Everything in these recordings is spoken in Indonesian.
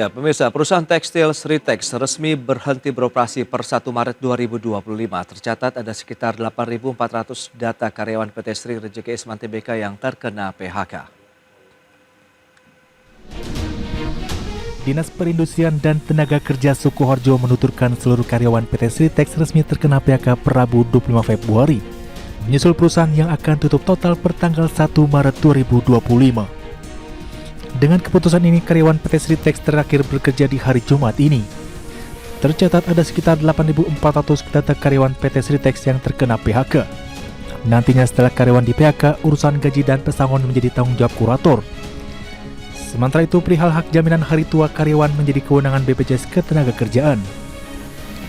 Ya, pemirsa, perusahaan tekstil Sritex resmi berhenti beroperasi per 1 Maret 2025. Tercatat ada sekitar 8.400 data karyawan PT Sri Rejeki Isman Tbk yang terkena PHK. Dinas Perindustrian dan Tenaga Kerja Sukoharjo menuturkan seluruh karyawan PT Sritex resmi terkena PHK per Rabu 25 Februari, menyusul perusahaan yang akan tutup total per tanggal 1 Maret 2025. Dengan keputusan ini, karyawan PT Sritex terakhir bekerja di hari Jumat ini. Tercatat ada sekitar 8.400 data karyawan PT Sritex yang terkena PHK. Nantinya setelah karyawan di PHK, urusan gaji dan pesangon menjadi tanggung jawab kurator. Sementara itu, perihal hak jaminan hari tua karyawan menjadi kewenangan BPJS Ketenagakerjaan.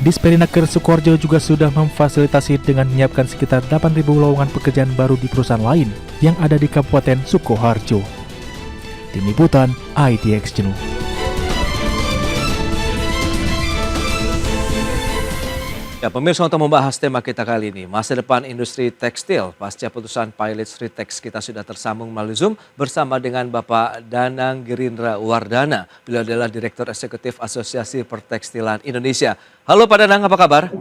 Disperinaker Sukoharjo juga sudah memfasilitasi dengan menyiapkan sekitar 8.000 lowongan pekerjaan baru di perusahaan lain yang ada di Kabupaten Sukoharjo. Tim Liputan IDX Jenuh. Ya, pemirsa, untuk membahas tema kita kali ini, masa depan industri tekstil pasca putusan pilot Sritex, kita sudah tersambung melalui Zoom bersama dengan Bapak Danang Girindra Wardana. Beliau adalah Direktur Eksekutif Asosiasi Pertekstilan Indonesia. Halo Pak Danang, apa kabar?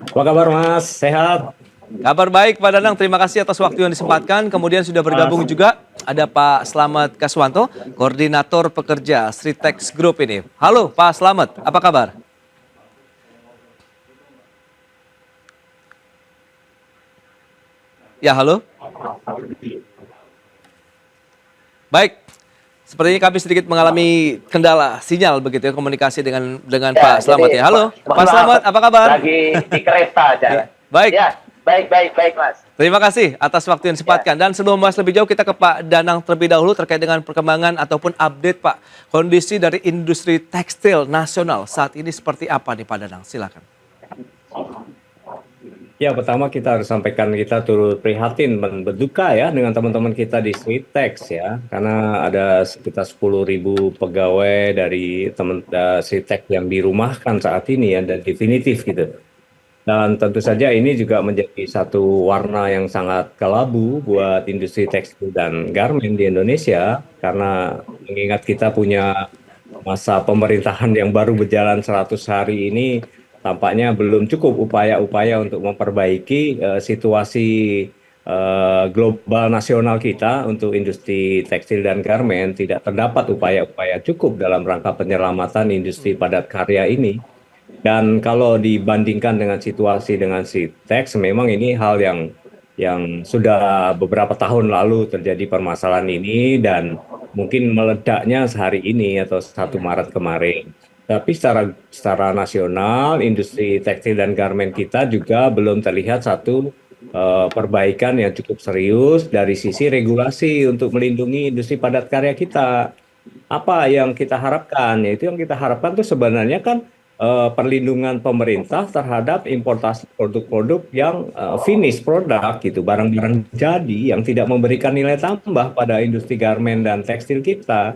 Apa kabar Mas? Sehat? Kabar baik Pak Danang, terima kasih atas waktu yang disempatkan. Kemudian sudah bergabung juga ada Pak Slamet Kaswanto, Koordinator Pekerja Sritex Group ini. Halo Pak Slamet, apa kabar? Ya, halo. Baik, sepertinya kami sedikit mengalami kendala sinyal begitu ya, komunikasi dengan Pak Slamet ya. Halo, Pak Slamet, apa kabar? Lagi di kereta aja. Baik. Ya, baik Mas. Terima kasih atas waktu yang disempatkan. Dan sebelum membahas lebih jauh, kita ke Pak Danang terlebih dahulu terkait dengan perkembangan ataupun update Pak. Kondisi dari industri tekstil nasional saat ini seperti apa nih Pak Danang? Silakan. Ya, pertama kita harus sampaikan kita turut prihatin dan berduka ya dengan teman-teman kita di Sritex ya. Karena ada sekitar 10.000 pegawai dari Sritex yang dirumahkan saat ini ya, dan definitif gitu. Dan tentu saja ini juga menjadi satu warna yang sangat kelabu buat industri tekstil dan garmen di Indonesia, karena mengingat kita punya masa pemerintahan yang baru berjalan 100 hari ini, tampaknya belum cukup upaya-upaya untuk memperbaiki situasi global nasional kita untuk industri tekstil dan garmen. Tidak terdapat upaya-upaya cukup dalam rangka penyelamatan industri padat karya ini. Dan kalau dibandingkan dengan situasi dengan Sritex, memang ini hal yang sudah beberapa tahun lalu terjadi permasalahan ini dan mungkin meledaknya sehari ini atau 1 Maret kemarin. Tapi secara nasional, industri tekstil dan garmen kita juga belum terlihat satu perbaikan yang cukup serius dari sisi regulasi untuk melindungi industri padat karya kita. Apa yang kita harapkan? Yaitu yang kita harapkan itu sebenarnya kan perlindungan pemerintah terhadap importasi produk-produk yang finish product gitu, barang-barang jadi yang tidak memberikan nilai tambah pada industri garmen dan tekstil kita.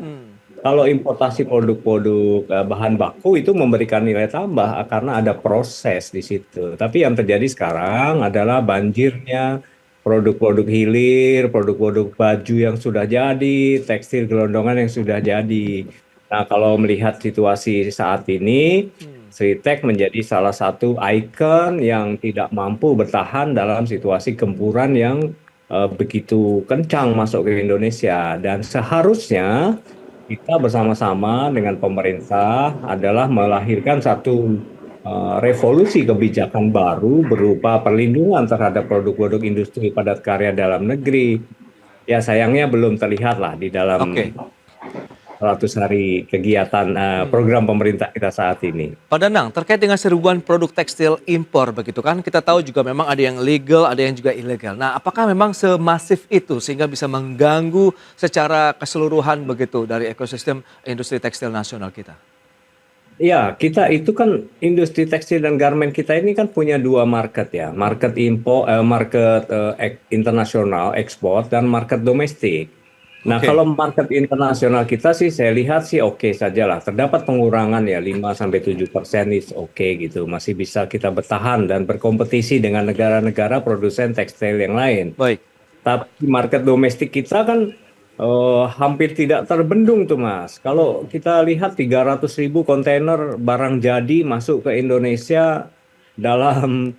Kalau importasi produk-produk bahan baku itu memberikan nilai tambah karena ada proses di situ. Tapi yang terjadi sekarang adalah banjirnya produk-produk hilir, produk-produk baju yang sudah jadi, tekstil gelondongan yang sudah jadi. Nah, kalau melihat situasi saat ini, Sritex menjadi salah satu ikon yang tidak mampu bertahan dalam situasi gempuran yang begitu kencang masuk ke Indonesia. Dan seharusnya kita bersama-sama dengan pemerintah adalah melahirkan satu revolusi kebijakan baru berupa perlindungan terhadap produk-produk industri padat karya dalam negeri. Ya, sayangnya belum terlihat lah di dalam 100 hari kegiatan program pemerintah kita saat ini. Pak Danang, terkait dengan serbuan produk tekstil impor begitu kan, kita tahu juga memang ada yang legal, ada yang juga ilegal. Nah, apakah memang semasif itu sehingga bisa mengganggu secara keseluruhan begitu dari ekosistem industri tekstil nasional kita? Ya, kita itu kan industri tekstil dan garmen kita ini kan punya dua market ya, market internasional ekspor dan market domestik. Nah, kalau market internasional kita sih saya lihat sih oke saja lah. Terdapat pengurangan ya 5-7% is oke gitu. Masih bisa kita bertahan dan berkompetisi dengan negara-negara produsen tekstil yang lain. Baik. Tapi market domestik kita kan hampir tidak terbendung tuh Mas. Kalau kita lihat 300.000 kontainer barang jadi masuk ke Indonesia dalam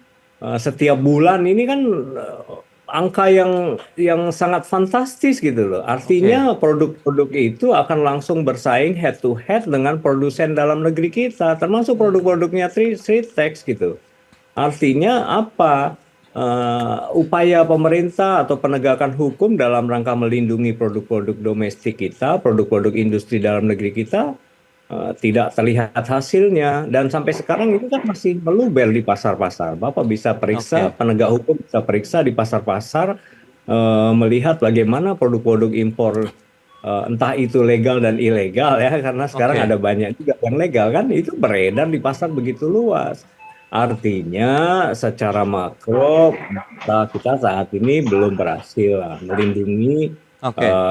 setiap bulan ini kan angka yang sangat fantastis gitu loh. Artinya produk-produk itu akan langsung bersaing head to head dengan produsen dalam negeri kita, termasuk produk-produknya Sritex gitu. Artinya apa? Upaya pemerintah atau penegakan hukum dalam rangka melindungi produk-produk domestik kita, produk-produk industri dalam negeri kita tidak terlihat hasilnya dan sampai sekarang itu kan masih meluber di pasar-pasar. Bapak bisa periksa, penegak hukum bisa periksa di pasar-pasar melihat bagaimana produk-produk impor entah itu legal dan ilegal ya karena sekarang ada banyak juga yang legal kan itu beredar di pasar begitu luas. Artinya secara makro kita saat ini belum berhasil melindungi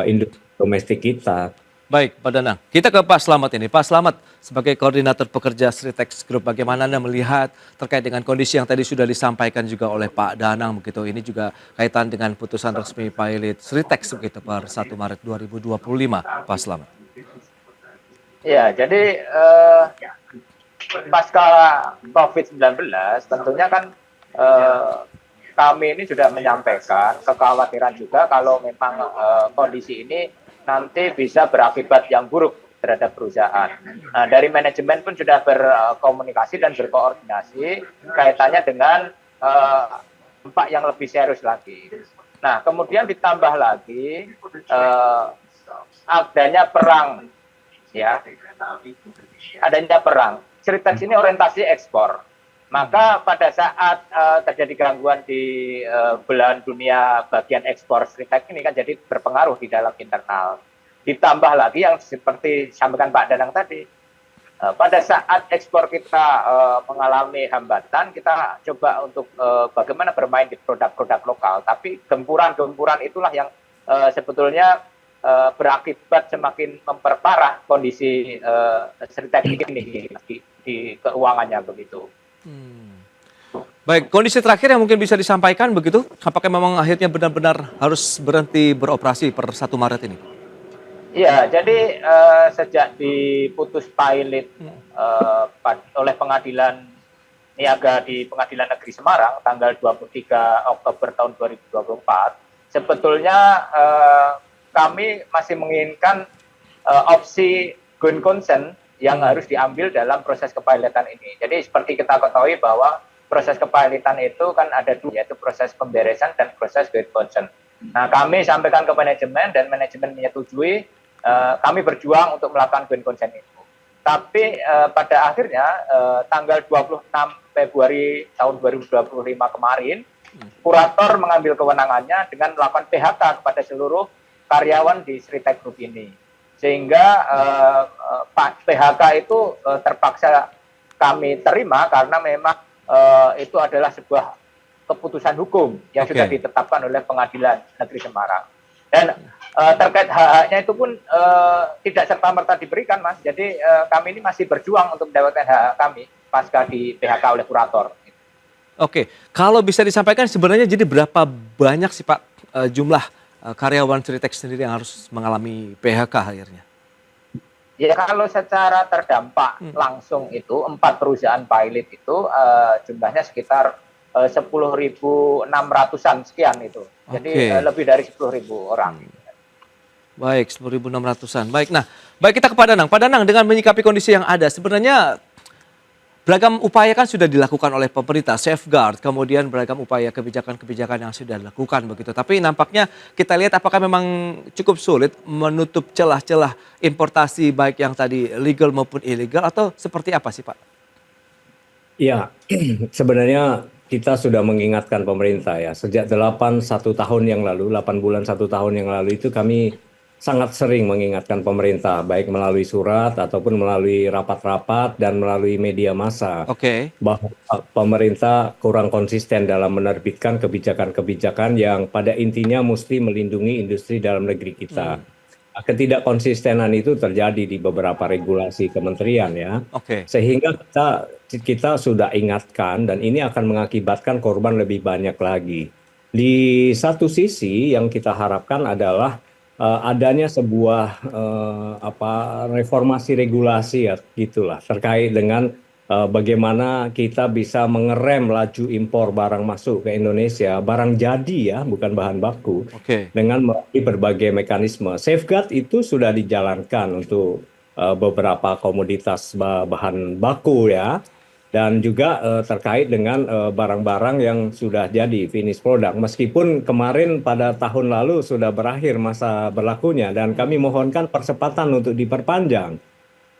industri domestik kita. Baik, Pak Danang. Kita ke Pak Slamet ini. Pak Slamet, sebagai koordinator pekerja Sritex Group, bagaimana Anda melihat terkait dengan kondisi yang tadi sudah disampaikan juga oleh Pak Danang begitu. Ini juga kaitan dengan putusan resmi pilot Sritex begitu per 1 Maret 2025, Pak Slamet. Ya, jadi pasca COVID-19 tentunya kan kami ini sudah menyampaikan kekhawatiran juga kalau memang kondisi ini nanti bisa berakibat yang buruk terhadap perusahaan. Nah, dari manajemen pun sudah berkomunikasi dan berkoordinasi kaitannya dengan dampak yang lebih serius lagi. Nah, kemudian ditambah lagi adanya perang, ya, adanya perang. Sritex ini orientasi ekspor. Maka pada saat terjadi gangguan di belahan dunia bagian ekspor Sritex ini kan jadi berpengaruh di dalam internal. Ditambah lagi yang seperti disampaikan Pak Danang tadi, pada saat ekspor kita mengalami hambatan, kita coba untuk bagaimana bermain di produk-produk lokal. Tapi gempuran-gempuran itulah yang sebetulnya berakibat semakin memperparah kondisi Sritex ini di keuangannya begitu. Baik, kondisi terakhir yang mungkin bisa disampaikan begitu, apakah memang akhirnya benar-benar harus berhenti beroperasi per 1 Maret ini? Iya, jadi sejak diputus pilot oleh pengadilan niaga di Pengadilan Negeri Semarang tanggal 23 Oktober tahun 2024, sebetulnya kami masih menginginkan opsi going concern yang harus diambil dalam proses kepilotan ini. Jadi seperti kita ketahui bahwa proses kepilotan itu kan ada dua, yaitu proses pemberesan dan proses going concern. Nah, kami sampaikan ke manajemen dan manajemen menyetujui, kami berjuang untuk melakukan going concern itu. Tapi pada akhirnya tanggal 26 Februari tahun 2025 kemarin, kurator mengambil kewenangannya dengan melakukan PHK kepada seluruh karyawan di Sritex Group ini. Sehingga PHK itu terpaksa kami terima karena memang itu adalah sebuah keputusan hukum yang sudah ditetapkan oleh Pengadilan Negeri Semarang. Dan terkait hak-haknya itu pun tidak serta-merta diberikan, Mas. Jadi kami ini masih berjuang untuk mendapatkan hak kami pasca di PHK oleh kurator. Oke, kalau bisa disampaikan sebenarnya jadi berapa banyak sih Pak jumlah karyawan Sritex sendiri yang harus mengalami PHK akhirnya? Ya, kalau secara terdampak langsung itu 4 perusahaan pilot itu jumlahnya sekitar 10.600-an sekian itu. Jadi lebih dari 10.000 orang. Baik, 10.600-an. Baik, nah, baik kita ke Pak Danang. Pak Danang, dengan menyikapi kondisi yang ada, sebenarnya beragam upaya kan sudah dilakukan oleh pemerintah, safeguard, kemudian beragam upaya kebijakan-kebijakan yang sudah dilakukan begitu. Tapi nampaknya kita lihat apakah memang cukup sulit menutup celah-celah importasi baik yang tadi legal maupun ilegal atau seperti apa sih Pak? Ya, sebenarnya kita sudah mengingatkan pemerintah ya. Sejak 8 tahun yang lalu, 8 bulan 1 tahun yang lalu itu kami sangat sering mengingatkan pemerintah, baik melalui surat ataupun melalui rapat-rapat dan melalui media massa, bahwa pemerintah kurang konsisten dalam menerbitkan kebijakan-kebijakan yang pada intinya mesti melindungi industri dalam negeri kita. Ketidakkonsistenan itu terjadi di beberapa regulasi kementerian ya, sehingga kita sudah ingatkan dan ini akan mengakibatkan korban lebih banyak lagi. Di satu sisi yang kita harapkan adalah adanya sebuah reformasi regulasi ya gitulah terkait dengan bagaimana kita bisa mengerem laju impor barang masuk ke Indonesia, barang jadi ya, bukan bahan baku, Oke. dengan melalui berbagai mekanisme. Safeguard itu sudah dijalankan untuk beberapa komoditas bahan baku ya, dan juga terkait dengan barang-barang yang sudah jadi finish product. Meskipun kemarin pada tahun lalu sudah berakhir masa berlakunya dan kami mohonkan percepatan untuk diperpanjang.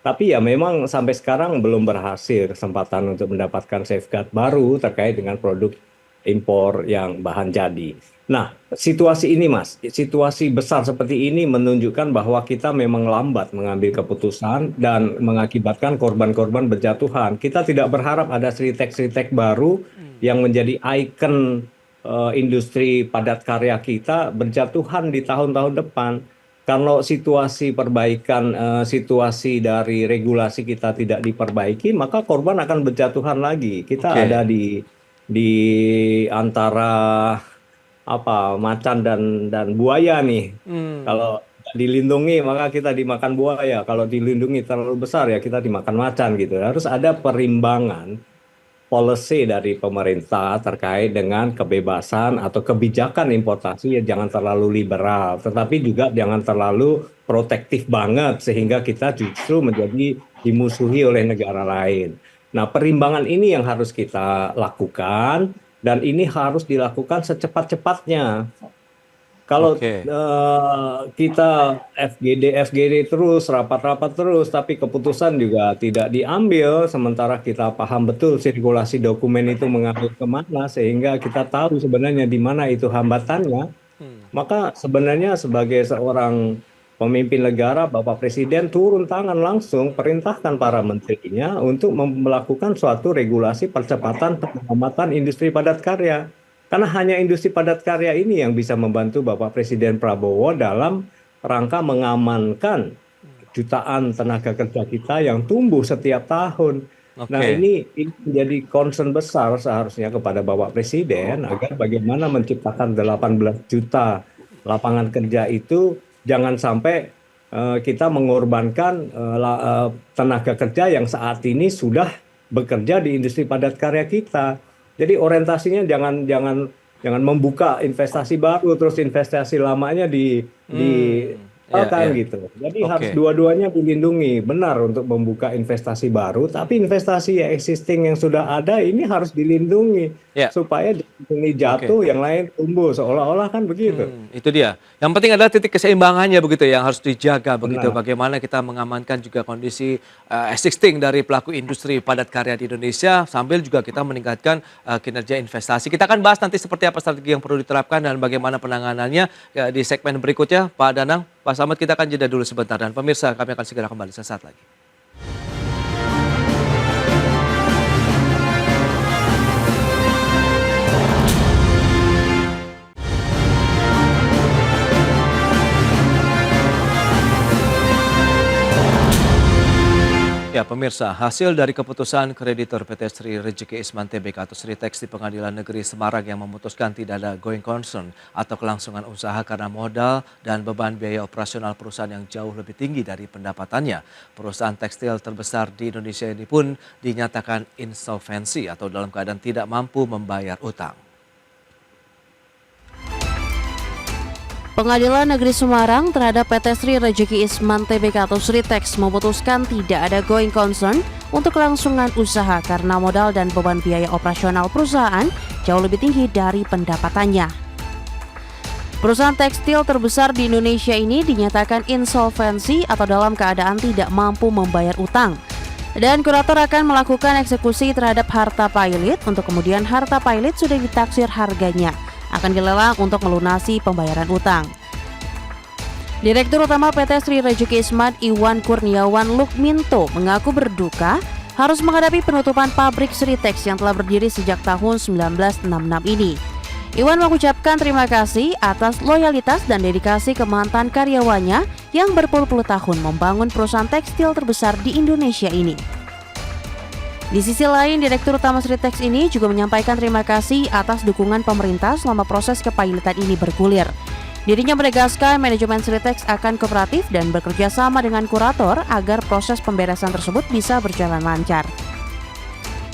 Tapi ya memang sampai sekarang belum berhasil kesempatan untuk mendapatkan safeguard baru terkait dengan produk impor yang bahan jadi. Nah, situasi ini Mas, situasi besar seperti ini menunjukkan bahwa kita memang lambat mengambil keputusan dan mengakibatkan korban-korban berjatuhan. Kita tidak berharap ada Sritex baru yang menjadi ikon industri padat karya kita berjatuhan di tahun-tahun depan. Kalau situasi perbaikan situasi dari regulasi kita tidak diperbaiki, maka korban akan berjatuhan lagi. Kita ada di antara macan dan buaya nih. Kalau dilindungi maka kita dimakan buaya. Kalau dilindungi terlalu besar ya kita dimakan macan gitu. Harus ada perimbangan policy dari pemerintah terkait dengan kebebasan atau kebijakan importasi ya jangan terlalu liberal, tetapi juga jangan terlalu protektif banget sehingga kita justru menjadi dimusuhi oleh negara lain. Nah, perimbangan ini yang harus kita lakukan dan ini harus dilakukan secepat-cepatnya. Kalau kita FGD terus, rapat-rapat terus, tapi keputusan juga tidak diambil, sementara kita paham betul sirkulasi dokumen itu mengalir kemana, sehingga kita tahu sebenarnya di mana itu hambatannya, maka sebenarnya sebagai seorang pemimpin negara, Bapak Presiden turun tangan langsung perintahkan para menterinya untuk melakukan suatu regulasi percepatan pengamatan industri padat karya. Karena hanya industri padat karya ini yang bisa membantu Bapak Presiden Prabowo dalam rangka mengamankan jutaan tenaga kerja kita yang tumbuh setiap tahun. Nah ini menjadi concern besar seharusnya kepada Bapak Presiden agar bagaimana menciptakan 18 juta lapangan kerja itu jangan sampai kita mengorbankan tenaga kerja yang saat ini sudah bekerja di industri padat karya kita. Jadi orientasinya jangan membuka investasi baru terus investasi lamanya gitu. Jadi harus dua-duanya dilindungi, benar untuk membuka investasi baru, tapi investasi existing yang sudah ada ini harus dilindungi supaya ini jatuh, yang lain tumbuh, seolah-olah kan begitu. Itu dia. Yang penting adalah titik keseimbangannya begitu yang harus dijaga begitu. Bagaimana kita mengamankan juga kondisi existing dari pelaku industri padat karya di Indonesia sambil juga kita meningkatkan kinerja investasi. Kita akan bahas nanti seperti apa strategi yang perlu diterapkan dan bagaimana penanganannya di segmen berikutnya. Pak Danang, Pak Samad, kita akan jeda dulu sebentar dan pemirsa kami akan segera kembali sesaat lagi. Ya pemirsa, hasil dari keputusan kreditor PT Sri Rejeki Isman Tbk atau Sritex di Pengadilan Negeri Semarang yang memutuskan tidak ada going concern atau kelangsungan usaha karena modal dan beban biaya operasional perusahaan yang jauh lebih tinggi dari pendapatannya. Perusahaan tekstil terbesar di Indonesia ini pun dinyatakan insolvensi atau dalam keadaan tidak mampu membayar utang. Pengadilan Negeri Semarang terhadap PT Sri Rejeki Isman Tbk atau Sritex memutuskan tidak ada going concern untuk kelangsungan usaha karena modal dan beban biaya operasional perusahaan jauh lebih tinggi dari pendapatannya. Perusahaan tekstil terbesar di Indonesia ini dinyatakan insolvensi atau dalam keadaan tidak mampu membayar utang. Dan kurator akan melakukan eksekusi terhadap harta pilot untuk kemudian harta pilot sudah ditaksir harganya akan dilelang untuk melunasi pembayaran utang. Direktur Utama PT Sri Rejeki Isman Iwan Kurniawan Lukminto mengaku berduka harus menghadapi penutupan pabrik Sritex yang telah berdiri sejak tahun 1966 ini. Iwan mengucapkan terima kasih atas loyalitas dan dedikasi ke mantan karyawannya yang berpuluh-puluh tahun membangun perusahaan tekstil terbesar di Indonesia ini. Di sisi lain, Direktur Utama Sritex ini juga menyampaikan terima kasih atas dukungan pemerintah selama proses kepilotan ini bergulir. Dirinya menegaskan manajemen Sritex akan kooperatif dan bekerja sama dengan kurator agar proses pemberesan tersebut bisa berjalan lancar.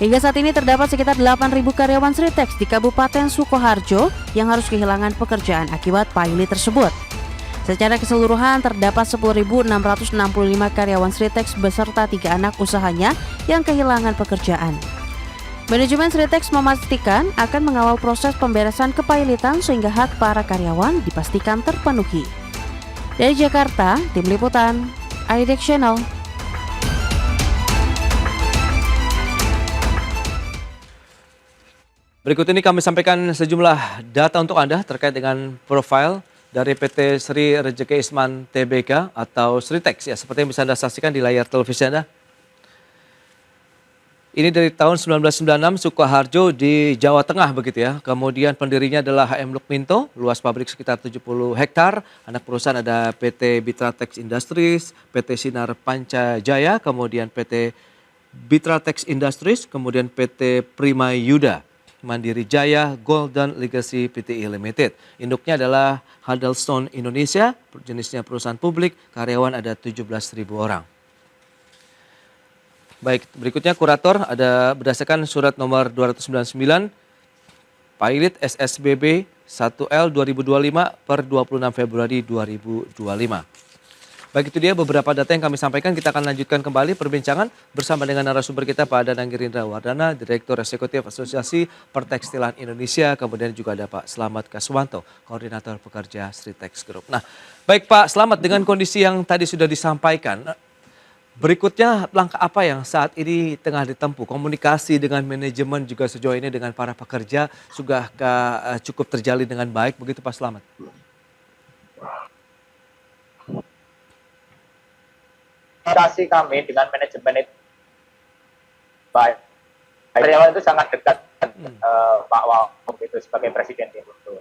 Hingga saat ini terdapat sekitar 8.000 karyawan Sritex di Kabupaten Sukoharjo yang harus kehilangan pekerjaan akibat pilot tersebut. Secara keseluruhan terdapat 10.665 karyawan Sritex beserta 3 anak usahanya yang kehilangan pekerjaan. Manajemen Sritex memastikan akan mengawal proses pemberesan kepailitan sehingga hak para karyawan dipastikan terpenuhi. Dari Jakarta, Tim Liputan, IDX Channel. Berikut ini kami sampaikan sejumlah data untuk Anda terkait dengan profil dari PT Sri Rejeki Isman Tbk atau Sritex ya, seperti yang bisa Anda saksikan di layar televisi Anda. Ini dari tahun 1996 Sukoharjo di Jawa Tengah begitu ya. Kemudian pendirinya adalah HM Lukminto, luas pabrik sekitar 70 hektar. Anak perusahaan ada PT Bitratex Industries, PT Sinar Panca Jaya, kemudian PT Bitratex Industries, kemudian PT Prima Yuda, Mandiri Jaya, Golden Legacy Pti Limited. Induknya adalah Huddlestone Indonesia, jenisnya perusahaan publik, karyawan ada 17.000 orang. Baik, berikutnya kurator ada berdasarkan surat nomor 299 Pilot SSBB 1L 2025 per 26 Februari 2025. Baik, itu dia beberapa data yang kami sampaikan. Kita akan lanjutkan kembali perbincangan bersama dengan narasumber kita Pak Danang Girindra Wardana, Direktur Eksekutif Asosiasi Pertekstilan Indonesia. Kemudian juga ada Pak Slamet Kaswanto, Koordinator Pekerja Sritex Group. Nah, baik Pak Slamet, dengan kondisi yang tadi sudah disampaikan, berikutnya langkah apa yang saat ini tengah ditempuh? Komunikasi dengan manajemen juga sejauh ini dengan para pekerja sudahkah cukup terjalin dengan baik begitu Pak Slamet? Komunikasi kami dengan manajemen itu baik. Karyawan itu sangat dekat Pak Wahab itu sebagai presiden itu.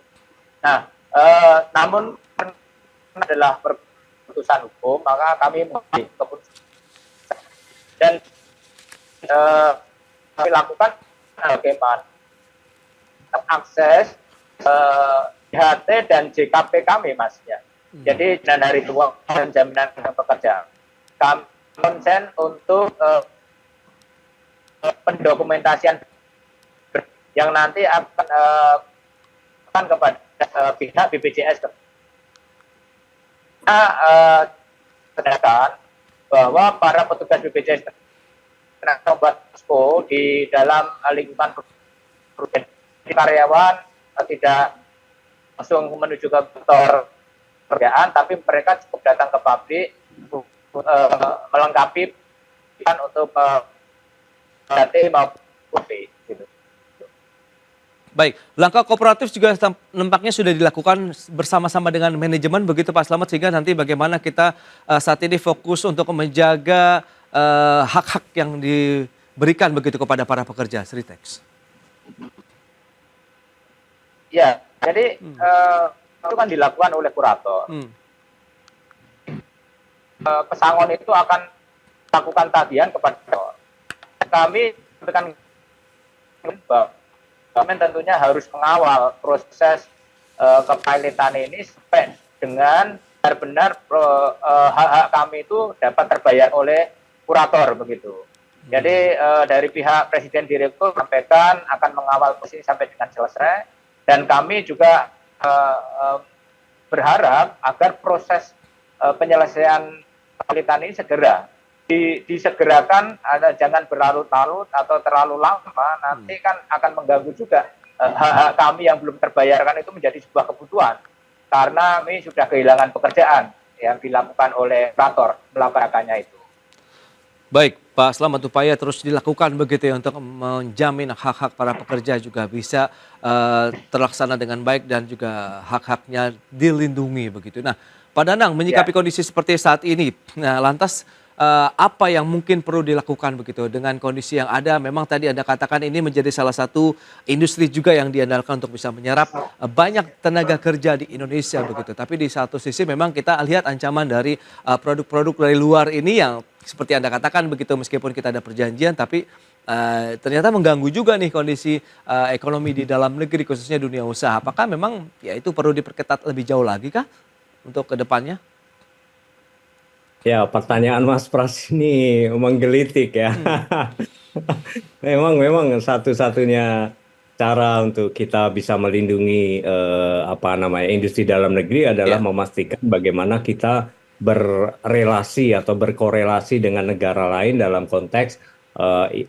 Nah, namun adalah keputusan hukum, maka kami memilih keputusan dan kami lakukan bagaimana akses JHT dan JKP kami Mas ya. Jadi dan hari tua dan jaminan pekerja. Kami konsen untuk pendokumentasian yang nanti akan kepada pihak BPJS. Sedangkan bahwa para petugas BPJS membuat posko di dalam lingkungan karyawan tidak langsung menuju ke kantor pekerjaan, tapi mereka cukup datang ke pabrik melengkapi kan untuk DT maupun gitu. Baik, langkah kooperatif juga nampaknya sudah dilakukan bersama-sama dengan manajemen begitu Pak Slamet, sehingga nanti bagaimana kita saat ini fokus untuk menjaga hak-hak yang diberikan begitu kepada para pekerja Sritex. Ya, jadi itu kan dilakukan oleh kurator. Pesangon itu akan lakukan tagihan kepada kami dengan kami tentunya harus mengawal proses kepilotan ini sampai dengan benar-benar hak-hak kami itu dapat terbayar oleh kurator begitu. Jadi dari pihak Presiden Direktur sampaikan akan mengawal proses sampai dengan selesai, dan kami juga berharap agar proses penyelesaian kepilotan ini segera disegerakan, jangan berlarut-larut atau terlalu lama, nanti kan akan mengganggu juga hak-hak kami yang belum terbayarkan itu menjadi sebuah kebutuhan, karena kami sudah kehilangan pekerjaan yang dilakukan oleh operator melakukannya itu. Baik, Pak Slamet, upaya terus dilakukan begitu ya untuk menjamin hak-hak para pekerja juga bisa terlaksana dengan baik dan juga hak-haknya dilindungi begitu. Nah, Pak Danang, menyikapi kondisi seperti saat ini, nah lantas apa yang mungkin perlu dilakukan begitu dengan kondisi yang ada. Memang tadi Anda katakan ini menjadi salah satu industri juga yang diandalkan untuk bisa menyerap banyak tenaga kerja di Indonesia begitu. Tapi di satu sisi memang kita lihat ancaman dari produk-produk dari luar ini yang seperti Anda katakan begitu, meskipun kita ada perjanjian tapi ternyata mengganggu juga nih kondisi ekonomi di dalam negeri khususnya dunia usaha. Apakah memang ya itu perlu diperketat lebih jauh lagi kah untuk ke depannya? Ya, pertanyaan Mas Pras ini menggelitik ya. Memang satu-satunya cara untuk kita bisa melindungi industri dalam negeri adalah Ya. memastikan bagaimana kita berrelasi atau berkorelasi dengan negara lain dalam konteks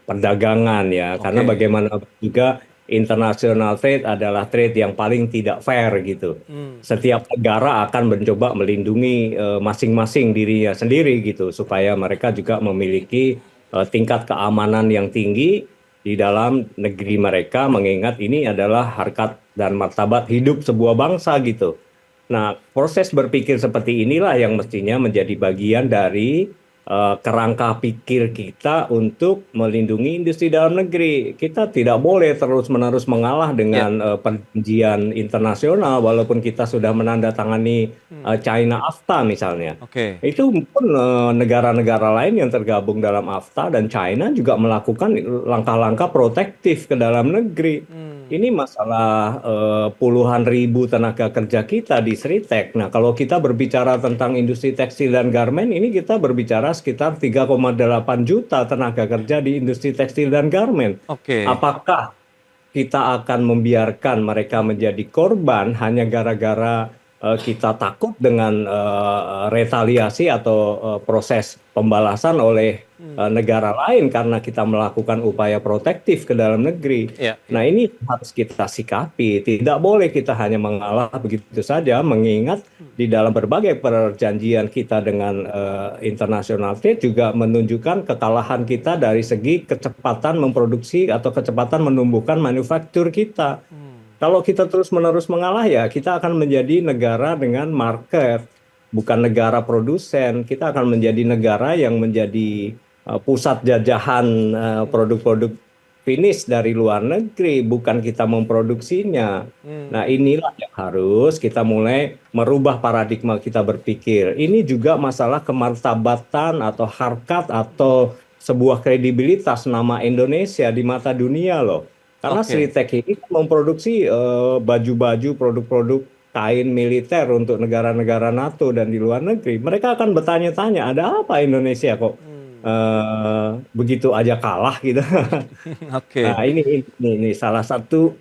perdagangan ya. Karena Oke. bagaimana juga international trade adalah trade yang paling tidak fair gitu. Setiap negara akan mencoba melindungi masing-masing dirinya sendiri gitu supaya mereka juga memiliki tingkat keamanan yang tinggi di dalam negeri mereka, mengingat ini adalah harkat dan martabat hidup sebuah bangsa gitu. Nah, proses berpikir seperti inilah yang mestinya menjadi bagian dari kerangka pikir kita untuk melindungi industri dalam negeri. Kita tidak boleh terus-menerus mengalah dengan perjanjian internasional walaupun kita sudah menandatangani China AFTA misalnya. Oke. Itu pun negara-negara lain yang tergabung dalam AFTA dan China juga melakukan langkah-langkah protektif ke dalam negeri. Ini masalah puluhan ribu tenaga kerja kita di Sritek. Nah, kalau kita berbicara tentang industri tekstil dan garmen, ini kita berbicara sekitar 3,8 juta tenaga kerja di industri tekstil dan garmen. Oke. Apakah kita akan membiarkan mereka menjadi korban hanya gara-gara kita takut dengan retaliasi atau proses pembalasan oleh negara lain karena kita melakukan upaya protektif ke dalam negeri. Ya. Nah, ini harus kita sikapi. Tidak boleh kita hanya mengalah begitu saja, mengingat di dalam berbagai perjanjian kita dengan international trade juga menunjukkan kekalahan kita dari segi kecepatan memproduksi atau kecepatan menumbuhkan manufaktur kita. Kalau kita terus-menerus mengalah ya kita akan menjadi negara dengan market, bukan negara produsen. Kita akan menjadi negara yang menjadi pusat jajahan produk-produk finish dari luar negeri, bukan kita memproduksinya. Nah, inilah yang harus kita mulai merubah paradigma kita berpikir. Ini juga masalah kemartabatan atau harkat atau sebuah kredibilitas nama Indonesia di mata dunia loh. Karena Oke. Sritek ini memproduksi baju-baju, produk-produk kain militer untuk negara-negara NATO dan di luar negeri. Mereka akan bertanya-tanya, ada apa Indonesia kok begitu aja kalah gitu. Oke. Nah, ini salah satu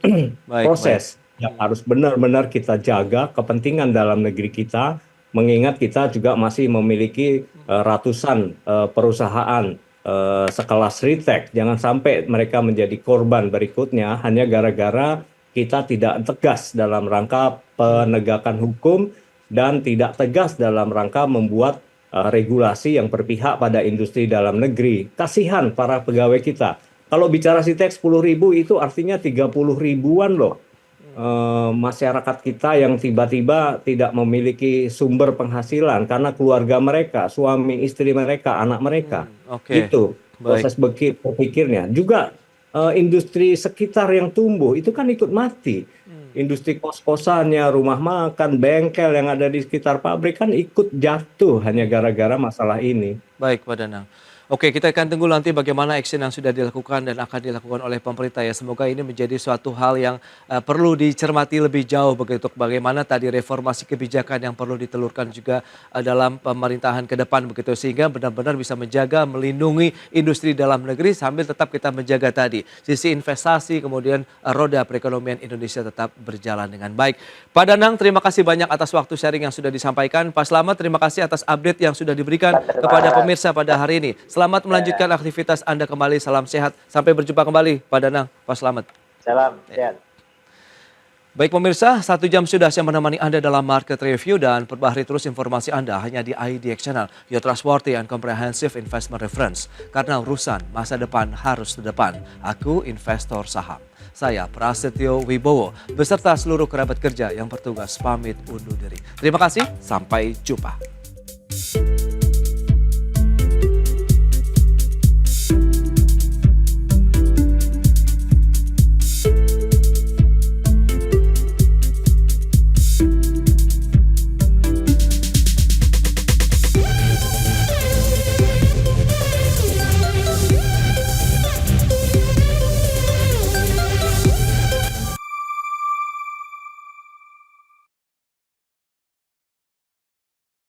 Baik, proses yang harus benar-benar kita jaga kepentingan dalam negeri kita, mengingat kita juga masih memiliki ratusan perusahaan sekelas Sritek. Jangan sampai mereka menjadi korban berikutnya hanya gara-gara kita tidak tegas dalam rangka penegakan hukum dan tidak tegas dalam rangka membuat regulasi yang berpihak pada industri dalam negeri. Kasihan para pegawai kita. Kalau bicara Sritek 10.000 itu artinya 30 ribuan loh. Masyarakat kita yang tiba-tiba tidak memiliki sumber penghasilan karena keluarga mereka, suami istri mereka, anak mereka. Oke. Itu Baik. proses berpikirnya. Juga industri sekitar yang tumbuh itu kan ikut mati. Industri kos-kosannya, rumah makan, bengkel yang ada di sekitar pabrik kan ikut jatuh hanya gara-gara masalah ini. Baik, Pak Danang. Oke, kita akan tunggu nanti bagaimana action yang sudah dilakukan dan akan dilakukan oleh pemerintah ya. Semoga ini menjadi suatu hal yang perlu dicermati lebih jauh begitu. Bagaimana tadi reformasi kebijakan yang perlu ditelurkan juga dalam pemerintahan ke depan begitu. Sehingga benar-benar bisa menjaga, melindungi industri dalam negeri sambil tetap kita menjaga tadi sisi investasi, kemudian roda perekonomian Indonesia tetap berjalan dengan baik. Pak Danang, terima kasih banyak atas waktu sharing yang sudah disampaikan. Pak Slamet, terima kasih atas update yang sudah diberikan kepada pemirsa pada hari ini. Selamat melanjutkan aktivitas Anda kembali. Salam sehat. Sampai berjumpa kembali, Pak Danang, Pak Slamet. Salam sehat. Baik pemirsa, 1 jam sudah saya menemani Anda dalam Market Review dan perbaharui terus informasi Anda hanya di IDX Channel, your trustworthy and comprehensive investment reference. Karena urusan masa depan harus di depan. Aku investor saham. Saya Prasetyo Wibowo beserta seluruh kerabat kerja yang bertugas pamit undur diri. Terima kasih, sampai jumpa.